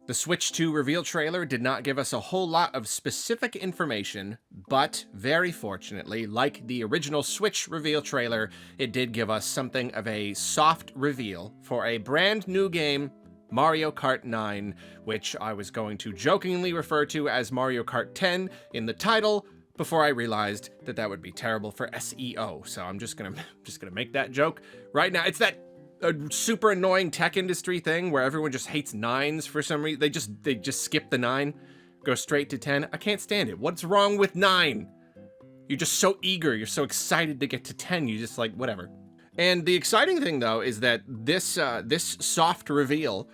The Switch 2 reveal trailer did not give us a whole lot of specific information, but very fortunately, like the original Switch reveal trailer, it did give us something of a soft reveal for a brand new game, Mario Kart 9, which I was going to jokingly refer to as Mario Kart 10 in the title before I realized that that would be terrible for SEO. So I'm just gonna make that joke right now. It's that a super annoying tech industry thing where everyone just hates nines for some reason. They just skip the 9, go straight to 10. I can't stand it. What's wrong with 9? You're just so eager. You're so excited to get to 10. You just like whatever. And the exciting thing though is that this soft reveal,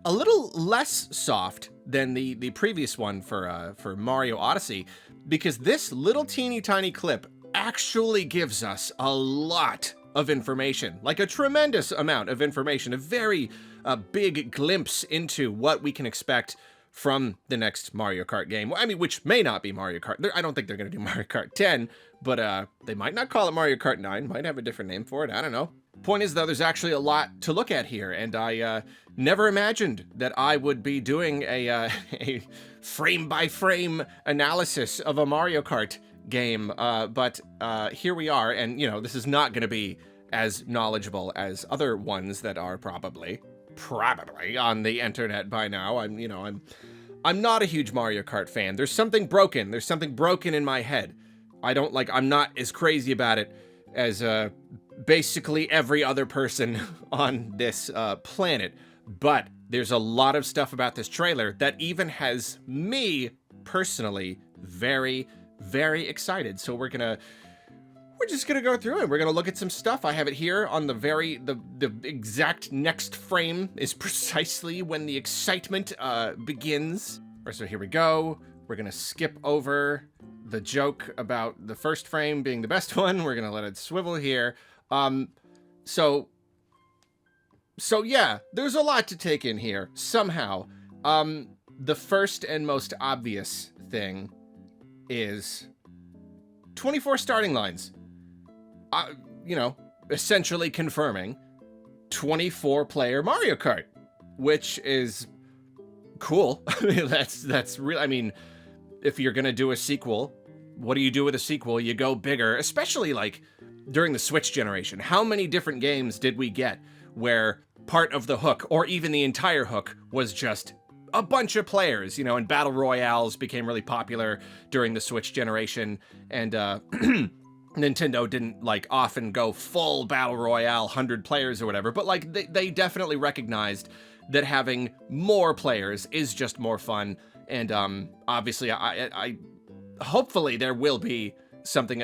a little less soft than the previous one for Mario Odyssey, because this little teeny tiny clip actually gives us a lot of information, like a tremendous amount of information, a very big glimpse into what we can expect from the next Mario Kart game. I mean, which may not be Mario Kart. I don't think they're going to do Mario Kart 10, but they might not call it Mario Kart 9, might have a different name for it, I don't know. Point is, though, there's actually a lot to look at here, and I never imagined that I would be doing a frame-by-frame analysis of a Mario Kart game, but here we are, and, you know, this is not going to be as knowledgeable as other ones that are probably on the internet by now. I'm not a huge Mario Kart fan. There's something broken. There's something broken in my head. I'm not as crazy about it as basically every other person on this planet. But there's a lot of stuff about this trailer that even has me personally very, very excited. So we're just gonna go through it. We're gonna look at some stuff. I have it here on the exact next frame is precisely when the excitement begins. So here we go. We're gonna skip over the joke about the first frame being the best one. We're gonna let it swivel here. So yeah, there's a lot to take in here somehow. The first and most obvious thing is 24 starting lines. Essentially confirming 24-player Mario Kart, which is cool. That's real. I mean, if you're gonna do a sequel, what do you do with a sequel? You go bigger, especially like during the Switch generation. How many different games did we get where part of the hook, or even the entire hook, was just a bunch of players, and battle royales became really popular during the Switch generation, and Nintendo didn't often go full battle royale, 100 players or whatever, but they definitely recognized that having more players is just more fun, and obviously I hopefully there will be something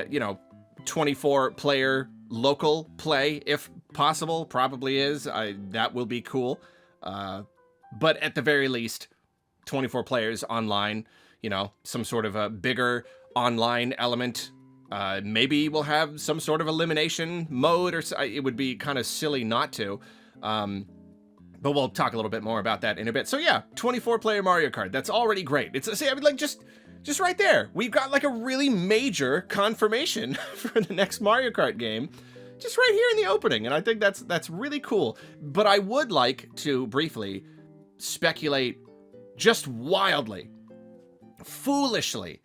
24-player local play if possible. Probably is. That will be cool. But at the very least, 24 players online, some sort of a bigger online element. Maybe we'll have some sort of elimination mode, or it would be kind of silly not to. But we'll talk a little bit more about that in a bit. So yeah, 24-player Mario Kart. That's already great. Just right there, we've got a really major confirmation for the next Mario Kart game, just right here in the opening, and I think that's really cool. But I would like to briefly speculate, just wildly, foolishly,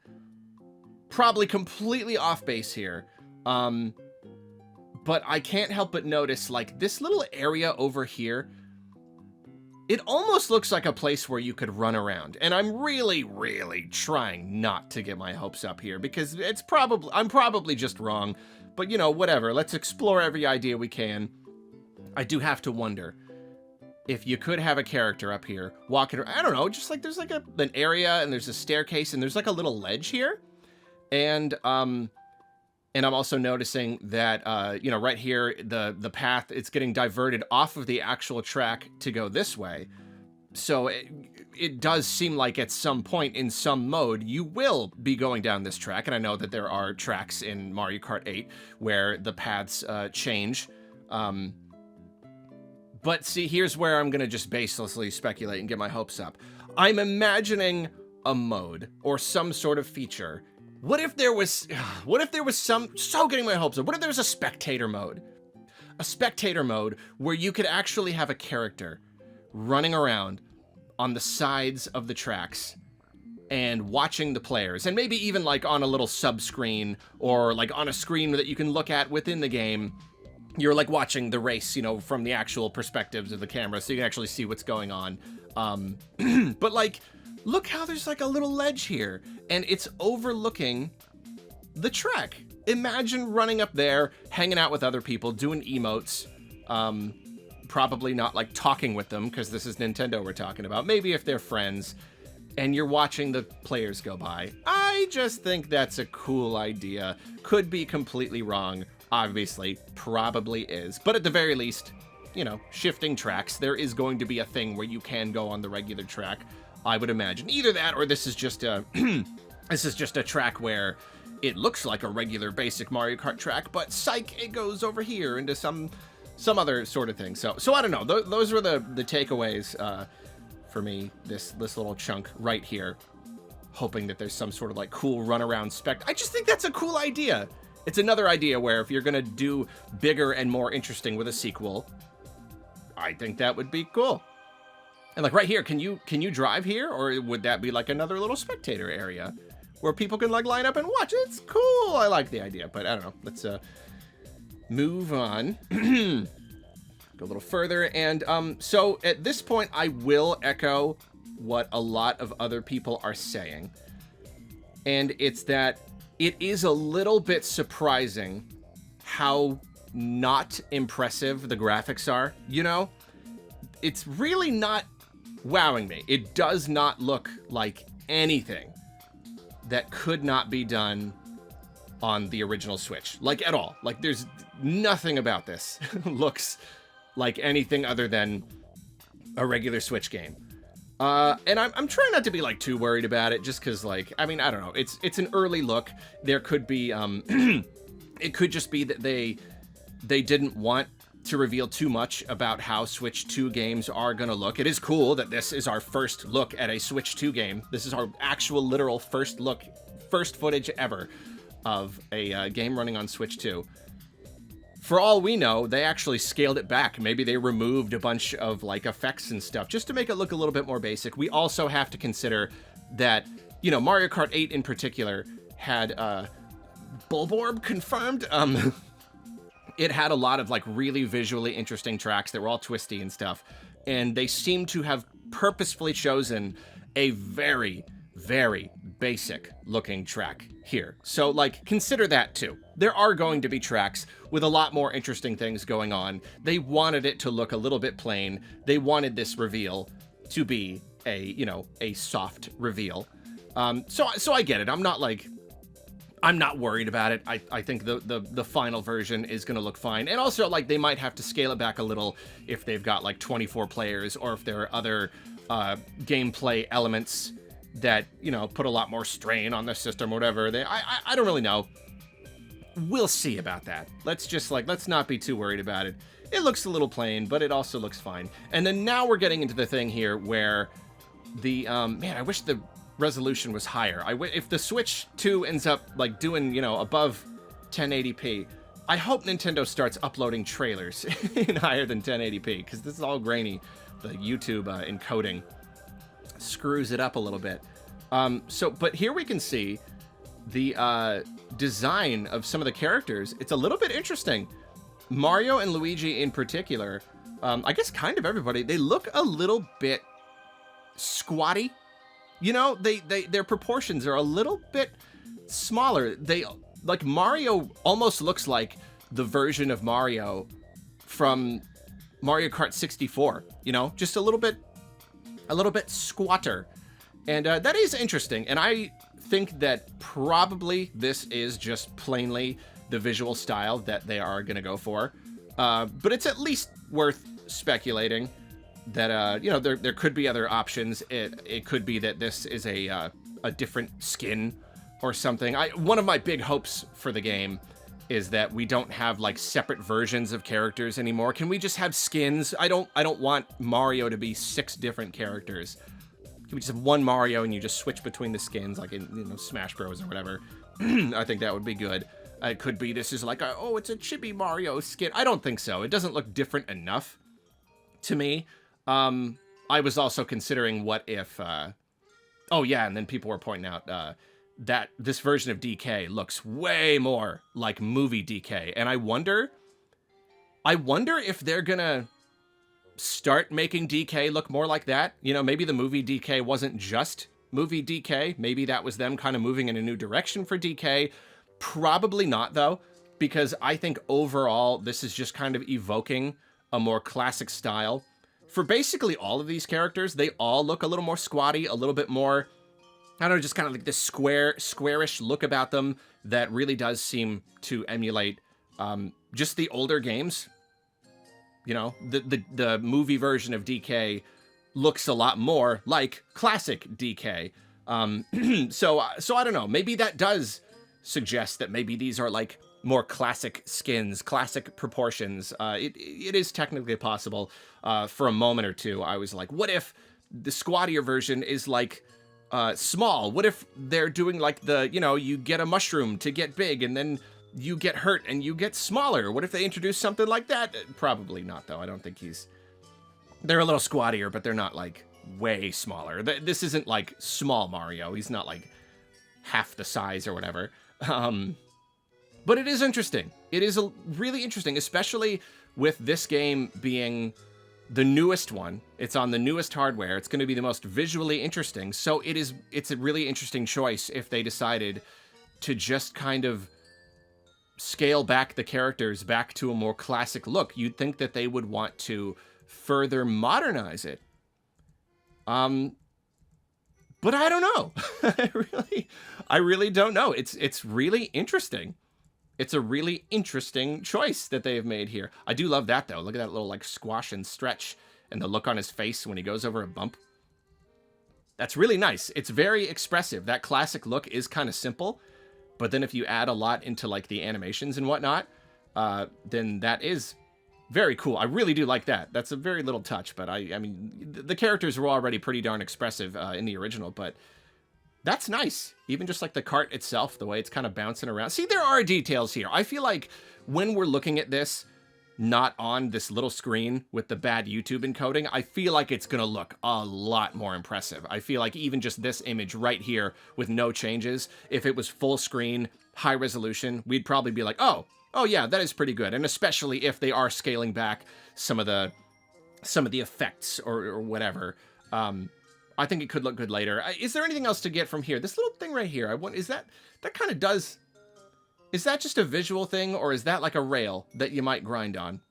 probably completely off base here, but I can't help but notice this little area over here. It almost looks like a place where you could run around, and I'm really, really trying not to get my hopes up here, because I'm probably just wrong, but whatever, let's explore every idea we can. I do have to wonder if you could have a character up here walking around. I don't know, just there's an area, and there's a staircase, and there's a little ledge here, and I'm also noticing that, right here, the path, it's getting diverted off of the actual track to go this way. So it does seem like at some point in some mode, you will be going down this track. And I know that there are tracks in Mario Kart 8 where the paths change. But see, here's where I'm going to just baselessly speculate and get my hopes up. I'm imagining a mode or some sort of feature. What if there was getting my hopes up. What if there was a spectator mode? A spectator mode where you could actually have a character running around on the sides of the tracks and watching the players, and maybe even like on a little sub screen or like on a screen that you can look at within the game. You're like watching the race, you know, from the actual perspectives of the camera, so you can actually see what's going on. But like, look how there's like a little ledge here, and it's overlooking the track. Imagine running up there, hanging out with other people, doing emotes. Probably not like talking with them, because this is Nintendo we're talking about. Maybe if they're friends, and you're watching the players go by. I just think that's a cool idea. Could be completely wrong. Obviously, probably is. But at the very least, you know, shifting tracks, there is going to be a thing where you can go on the regular track, I would imagine. Either that, or this is just a this is just a track where it looks like a regular basic Mario Kart track, but psych, it goes over here into some other sort of thing. So I don't know. Those were the takeaways for me, this little chunk right here. Hoping that there's some sort of like cool runaround spec. I just think that's a cool idea. It's another idea where if you're gonna do bigger and more interesting with a sequel, I think that would be cool. And like right here, can you drive here, or would that be like another little spectator area where people can like line up and watch? It's cool. I like the idea, but I don't know. Let's move on. Go a little further, and so at this point, I will echo what a lot of other people are saying, and it's that it is a little bit surprising how not impressive the graphics are, you know? It's really not wowing me. It does not look like anything that could not be done on the original Switch, like at all. Like there's nothing about this looks like anything other than a regular Switch game. And I'm trying not to be like too worried about it, just because like, I mean, I don't know. It's an early look. There could be, it could just be that they didn't want to reveal too much about how Switch 2 games are gonna look. It is cool that this is our first look at a Switch 2 game. This is our actual literal first footage ever of a game running on Switch 2. For all we know, they actually scaled it back. Maybe they removed a bunch of like effects and stuff just to make it look a little bit more basic. We also have to consider that, you know, Mario Kart 8 in particular had Bulborb confirmed. It had a lot of like really visually interesting tracks that were all twisty and stuff. And they seem to have purposefully chosen a very, very basic looking track here. So like, consider that too. There are going to be tracks with a lot more interesting things going on. They wanted it to look a little bit plain. They wanted this reveal to be a, you know, a soft reveal. So I get it. I'm not worried about it. I think the final version is going to look fine. And also, like, they might have to scale it back a little if they've got, like, 24 players, or if there are other gameplay elements that, you know, put a lot more strain on the system or whatever. I don't really know. We'll see about that. Let's not be too worried about it. It looks a little plain, but it also looks fine. And then now we're getting into the thing here where the, man, I wish the resolution was higher. If the Switch 2 ends up like doing, you know, above 1080p, I hope Nintendo starts uploading trailers in higher than 1080p, because this is all grainy. The YouTube encoding screws it up a little bit. But here we can see the design of some of the characters. It's a little bit interesting. Mario and Luigi in particular, I guess kind of everybody, they look a little bit squatty. You know, their proportions are a little bit smaller. Like Mario almost looks like the version of Mario from Mario Kart 64, you know, just a little bit squatter. And that is interesting. And I think that probably this is just plainly the visual style that they are going to go for. But it's at least worth speculating that, you know, there could be other options. It could be that this is a different skin or something. One of my big hopes for the game is that we don't have like separate versions of characters anymore. Can we just have skins? I don't want Mario to be 6 different characters. Can we just have one Mario and you just switch between the skins, like in, you know, Smash Bros or whatever? I think that would be good. It could be this is like it's a chibi Mario skin. I don't think so. It doesn't look different enough to me. I was also considering what if, oh yeah, and then people were pointing out that this version of DK looks way more like movie DK, and I wonder if they're gonna start making DK look more like that. You know, maybe the movie DK wasn't just movie DK. Maybe that was them kind of moving in a new direction for DK. Probably not, though, because I think overall this is just kind of evoking a more classic style. For basically all of these characters, they all look a little more squatty, a little bit more, I don't know, just kind of like this squarish look about them that really does seem to emulate just the older games. You know, the movie version of DK looks a lot more like classic DK. So I don't know. Maybe that does suggest that maybe these are like more classic skins, classic proportions. It is technically possible. For a moment or two, I was like, what if the squattier version is like small? What if they're doing like the, you know, you get a mushroom to get big and then you get hurt and you get smaller? What if they introduce something like that? Probably not, though. I don't think they're a little squattier, but they're not like way smaller. This isn't like small Mario. He's not like half the size or whatever. But it is interesting. It is really interesting, especially with this game being the newest one. It's on the newest hardware. It's going to be the most visually interesting. So it's a really interesting choice if they decided to just kind of scale back the characters back to a more classic look. You'd think that they would want to further modernize it. But I don't know. I really don't know. It's really interesting. It's a really interesting choice that they have made here. I do love that, though. Look at that little, like, squash and stretch and the look on his face when he goes over a bump. That's really nice. It's very expressive. That classic look is kind of simple, but then if you add a lot into, like, the animations and whatnot, then that is very cool. I really do like that. That's a very little touch, but I mean, the characters were already pretty darn expressive in the original, but that's nice. Even just like the cart itself, the way it's kind of bouncing around. See, there are details here. I feel like when we're looking at this, not on this little screen with the bad YouTube encoding, I feel like it's going to look a lot more impressive. I feel like even just this image right here with no changes, if it was full screen, high resolution, we'd probably be like, oh yeah, that is pretty good. And especially if they are scaling back some of the effects or whatever. I think it could look good later. Is there anything else to get from here? This little thing right here, is that kind of does, is that just a visual thing, or is that like a rail that you might grind on?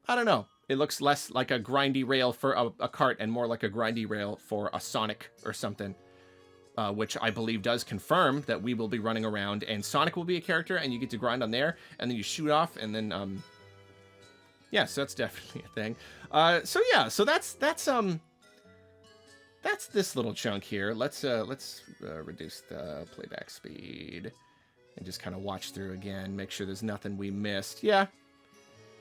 I don't know. It looks less like a grindy rail for a cart and more like a grindy rail for a Sonic or something, which I believe does confirm that we will be running around and Sonic will be a character and you get to grind on there and then you shoot off and then, yeah, so that's definitely a thing. So yeah, so that's this little chunk here. Let's reduce the playback speed and just kind of watch through again, make sure there's nothing we missed. Yeah,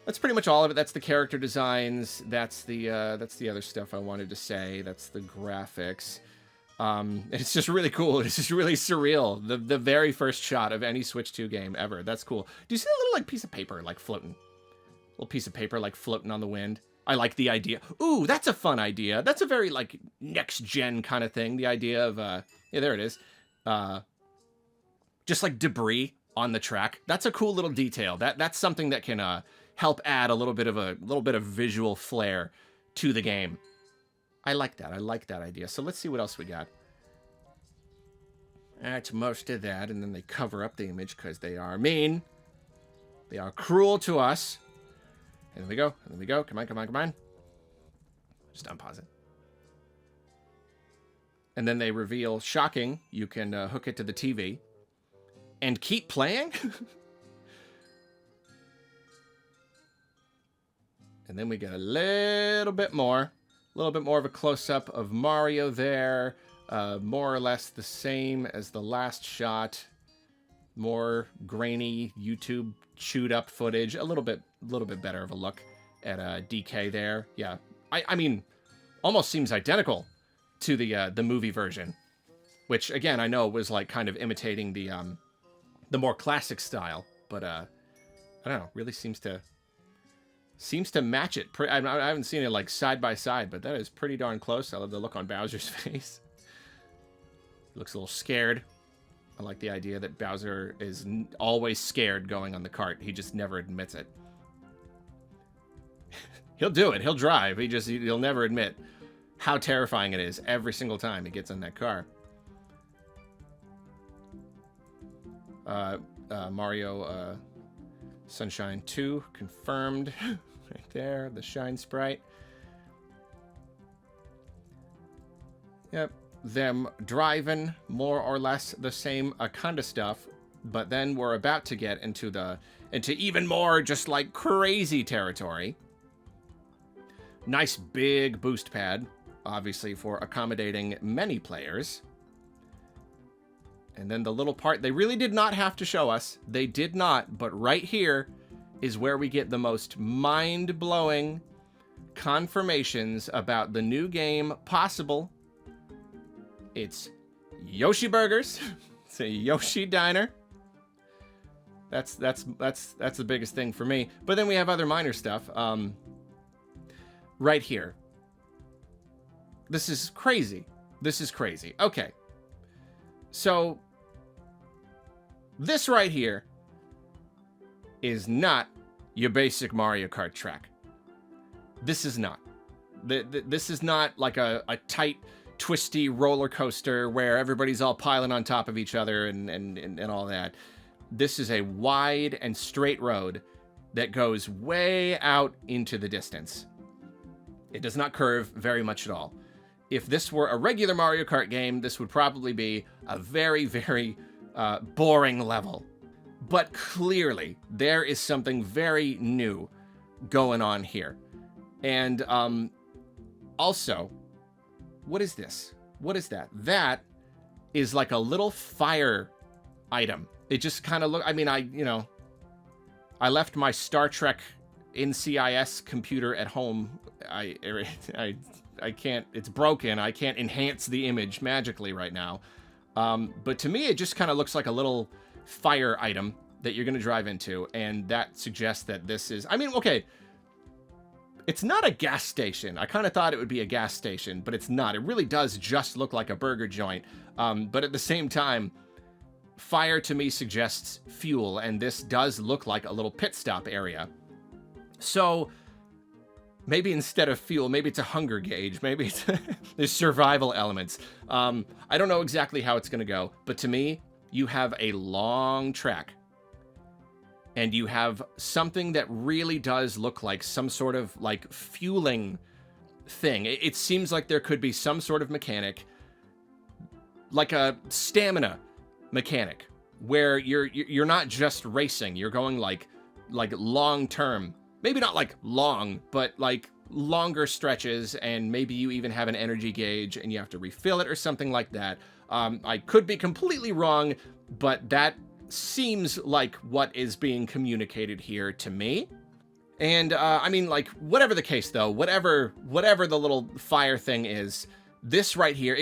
that's pretty much all of it. That's the character designs. That's the other stuff I wanted to say. That's the graphics. It's just really cool. It's just really surreal. The very first shot of any Switch 2 game ever. That's cool. Do you see that little like piece of paper like floating? Little piece of paper like floating on the wind. I like the idea. Ooh, that's a fun idea. That's a very, like, next-gen kind of thing. The idea of, yeah, there it is. Just, like, debris on the track. That's a cool little detail. That's something that can help add a little bit of visual flair to the game. I like that. I like that idea. So let's see what else we got. That's most of that, and then they cover up the image because they are mean. They are cruel to us. And there we go. And there we go. Come on, come on, come on. Just unpause it. And then they reveal, shocking, you can hook it to the TV and keep playing. And then we get a little bit more of a close-up of Mario there. More or less the same as the last shot. More grainy YouTube chewed up footage, a little bit better of a look at DK there. Yeah, I mean, almost seems identical to the movie version, which again I know was like kind of imitating the more classic style, but I don't know, really seems to Seems to match it. I haven't seen it like side by side, but that is pretty darn close. I love the look on Bowser's face. He looks a little scared. I like the idea that Bowser is always scared going on the cart. He just never admits it. He'll do it. He'll drive. He'll never admit how terrifying it is every single time he gets in that car. Mario Sunshine 2 confirmed. Right there, the Shine Sprite. Yep, them driving more or less the same kind of stuff, but then we're about to get into even more just like crazy territory. Nice big boost pad, obviously for accommodating many players. And then the little part they really did not have to show us. They did not, but right here is where we get the most mind-blowing confirmations about the new game possible. It's Yoshi Burgers. It's a Yoshi Diner. That's the biggest thing for me. But then we have other minor stuff. Right here. This is crazy. This is crazy. Okay. So this right here is not your basic Mario Kart track. This is not. This is not like a tight, twisty roller coaster where everybody's all piling on top of each other and all that. This is a wide and straight road that goes way out into the distance. It does not curve very much at all. If this were a regular Mario Kart game, this would probably be a very, very boring level. But clearly, there is something very new going on here. And also, what is this? What is that? That is like a little fire item. It just kind of I left my Star Trek NCIS computer at home. I can't, it's broken. I can't enhance the image magically right now. But to me, it just kind of looks like a little fire item that you're going to drive into. And that suggests that this is, okay, it's not a gas station. I kind of thought it would be a gas station, but it's not. It really does just look like a burger joint. But at the same time, fire to me suggests fuel. And this does look like a little pit stop area. So maybe instead of fuel, maybe it's a hunger gauge. Maybe it's there's survival elements. I don't know exactly how it's going to go, but to me, you have a long track and you have something that really does look like some sort of like fueling thing. It seems like there could be some sort of mechanic, like a stamina mechanic, where you're not just racing, you're going like long term. Maybe not like long, but like longer stretches, and maybe you even have an energy gauge and you have to refill it or something like that. I could be completely wrong, but that seems like what is being communicated here to me. And like whatever the case though, whatever the little fire thing is, this right here,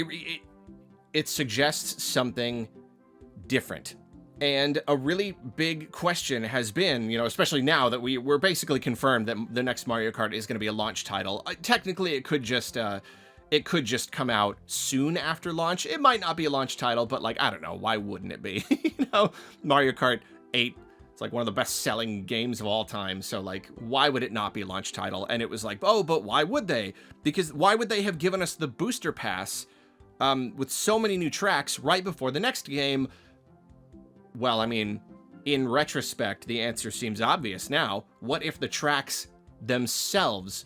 it suggests something different. And a really big question has been, especially now that we're basically confirmed that the next Mario Kart is going to be a launch title. Technically, it could just come out soon after launch. It might not be a launch title, but like, I don't know, why wouldn't it be? Mario Kart 8, it's like one of the best-selling games of all time. So like, why would it not be a launch title? And it was like, oh, but why would they? Because why would they have given us the booster pass with so many new tracks right before the next game? Well, in retrospect, the answer seems obvious now. What if the tracks themselves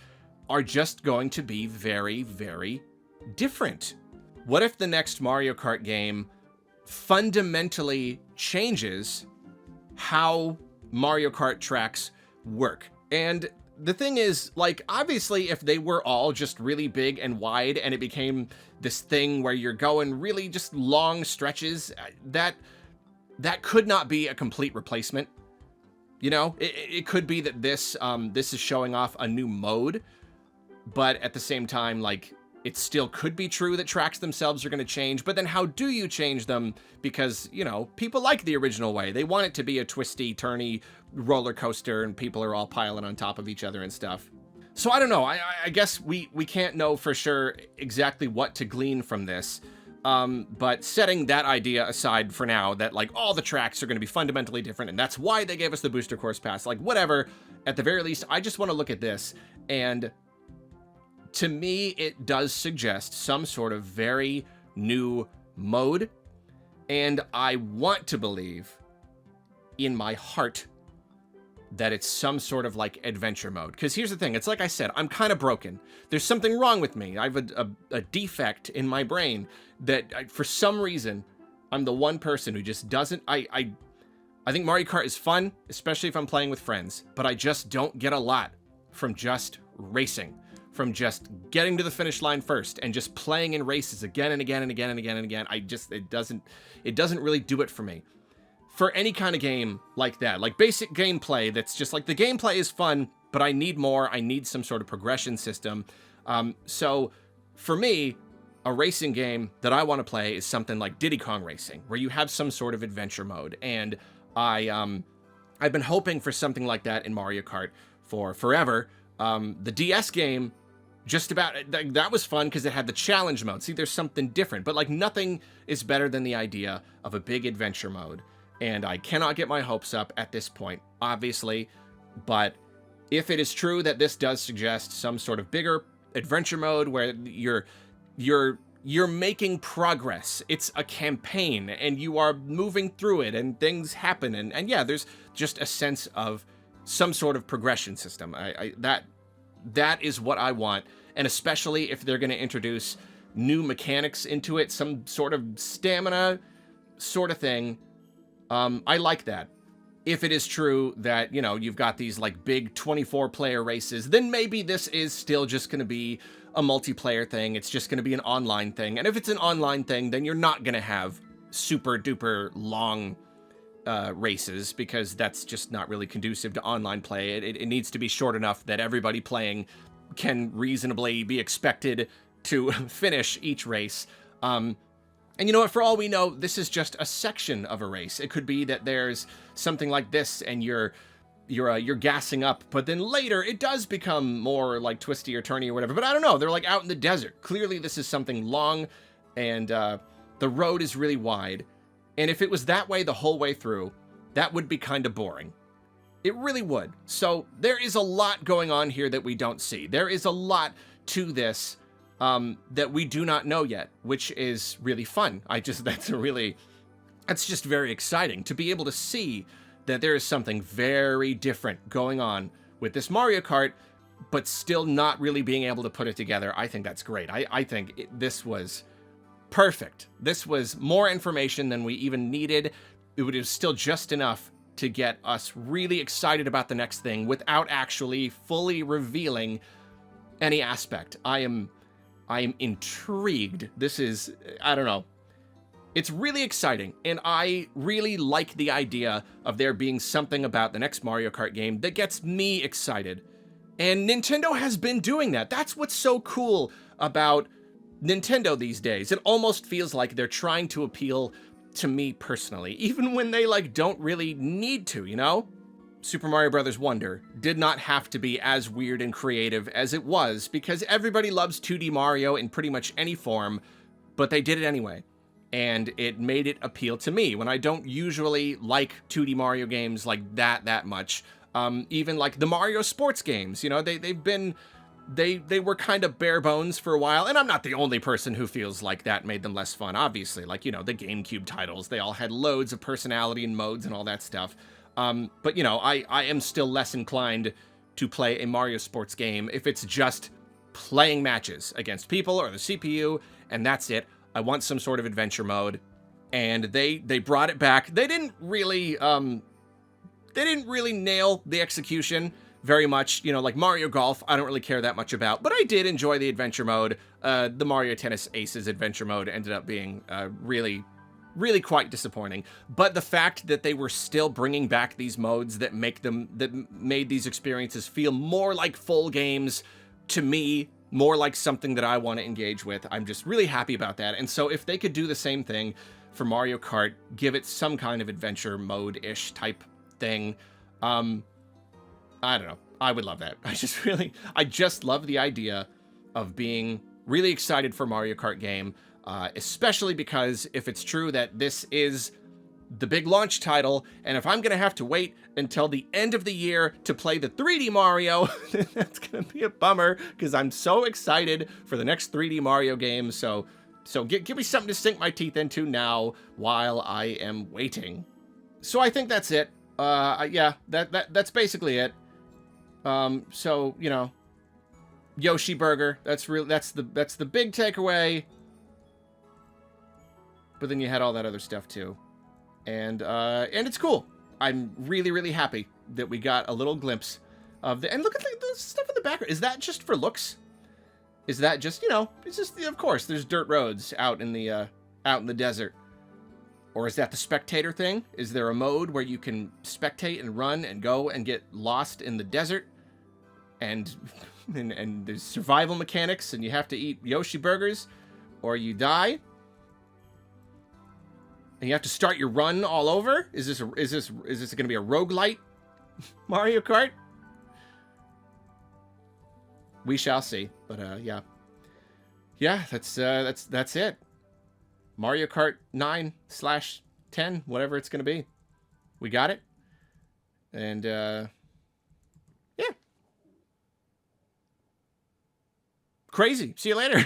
are just going to be very, very different? What if the next Mario Kart game fundamentally changes how Mario Kart tracks work? And the thing is, like, obviously, if they were all just really big and wide and it became this thing where you're going really just long stretches, that could not be a complete replacement. It could be that this is showing off a new mode, but at the same time, like, it still could be true that tracks themselves are going to change, but then how do you change them? Because, you know, people like the original way. They want it to be a twisty, turny roller coaster, and people are all piling on top of each other and stuff. So I don't know. I guess we can't know for sure exactly what to glean from this. But setting that idea aside for now, that like all the tracks are going to be fundamentally different, and that's why they gave us the booster course pass, like whatever, at the very least, I just want to look at this, and to me, it does suggest some sort of very new mode, and I want to believe in my heart that it's some sort of like adventure mode. Because here's the thing, it's like I said, I'm kind of broken. There's something wrong with me. I have a defect in my brain that for some reason, I'm the one person who just doesn't, I think Mario Kart is fun, especially if I'm playing with friends, but I just don't get a lot from just racing, from just getting to the finish line first and just playing in races again and again and again and again and again. It doesn't really do it for me. For any kind of game like that, like basic gameplay that's just like the gameplay is fun, but I need more. I need some sort of progression system. So for me, a racing game that I want to play is something like Diddy Kong Racing, where you have some sort of adventure mode. And I've been hoping for something like that in Mario Kart for forever. The DS game, just about, that was fun because it had the challenge mode. See, there's something different, but like nothing is better than the idea of a big adventure mode. And I cannot get my hopes up at this point, obviously, but if it is true that this does suggest some sort of bigger adventure mode where you're making progress, it's a campaign and you are moving through it and things happen, and yeah, there's just a sense of some sort of progression system. That is what I want, and especially if they're going to introduce new mechanics into it, some sort of stamina sort of thing. I like that. If it is true that, you know, you've got these like big 24-player races, then maybe this is still just going to be a multiplayer thing. It's just going to be an online thing. And if it's an online thing, then you're not going to have super duper long races, because that's just not really conducive to online play. It needs to be short enough that everybody playing can reasonably be expected to finish each race. And you know what, for all we know, this is just a section of a race. It could be that there's something like this and you're gassing up, but then later it does become more like twisty or turny or whatever. But I don't know, they're like out in the desert. Clearly this is something long, and the road is really wide. And if it was that way the whole way through, that would be kind of boring. It really would. So there is a lot going on here that we don't see. There is a lot to this that we do not know yet, which is really fun. That's just very exciting to be able to see that there is something very different going on with this Mario Kart, but still not really being able to put it together. I think that's great. I think this was perfect. This was more information than we even needed. It was still just enough to get us really excited about the next thing without actually fully revealing any aspect. I am intrigued. This is, I don't know. It's really exciting, and I really like the idea of there being something about the next Mario Kart game that gets me excited. And Nintendo has been doing that. That's what's so cool about Nintendo these days. It almost feels like they're trying to appeal to me personally, even when they like don't really need to, you know? Super Mario Bros. Wonder did not have to be as weird and creative as it was, because everybody loves 2D Mario in pretty much any form, but they did it anyway. And it made it appeal to me when I don't usually like 2D Mario games like that much. Even like the Mario sports games, you know, they were kind of bare bones for a while, and I'm not the only person who feels like that made them less fun, obviously. Like, you know, the GameCube titles, they all had loads of personality and modes and all that stuff. But, you know, I am still less inclined to play a Mario sports game if it's just playing matches against people or the CPU, and that's it. I want some sort of adventure mode, and they brought it back. They didn't really nail the execution very much. You know, like Mario Golf, I don't really care that much about, but I did enjoy the adventure mode. The Mario Tennis Aces adventure mode ended up being really quite disappointing. But the fact that they were still bringing back these modes that made these experiences feel more like full games, to me, more like something that I want to engage with. I'm just really happy about that. And so if they could do the same thing for Mario Kart, give it some kind of adventure mode-ish type thing, I don't know. I would love that. I just love the idea of being really excited for Mario Kart game, especially because if it's true that this is the big launch title, and if I'm going to have to wait until the end of the year to play the 3D Mario, that's going to be a bummer, because I'm so excited for the next 3D Mario game. So give me something to sink my teeth into now while I am waiting. So I think that's it. Yeah, that's basically it. So, you know, Yoshi Burger, that's the big takeaway. But then you had all that other stuff too. And it's cool. I'm really, really happy that we got a little glimpse of the, and look at the stuff in the background. Is that just for looks? Is that just, you know, it's just, of course, there's dirt roads out in the desert. Or is that the spectator thing? Is there a mode where you can spectate and run and go and get lost in the desert? And there's survival mechanics and you have to eat Yoshi burgers or you die? And you have to start your run all over? Is this going to be a roguelite Mario Kart? We shall see. But yeah. Yeah, that's it. Mario Kart 9/10, whatever it's going to be. We got it. And yeah. Crazy. See you later.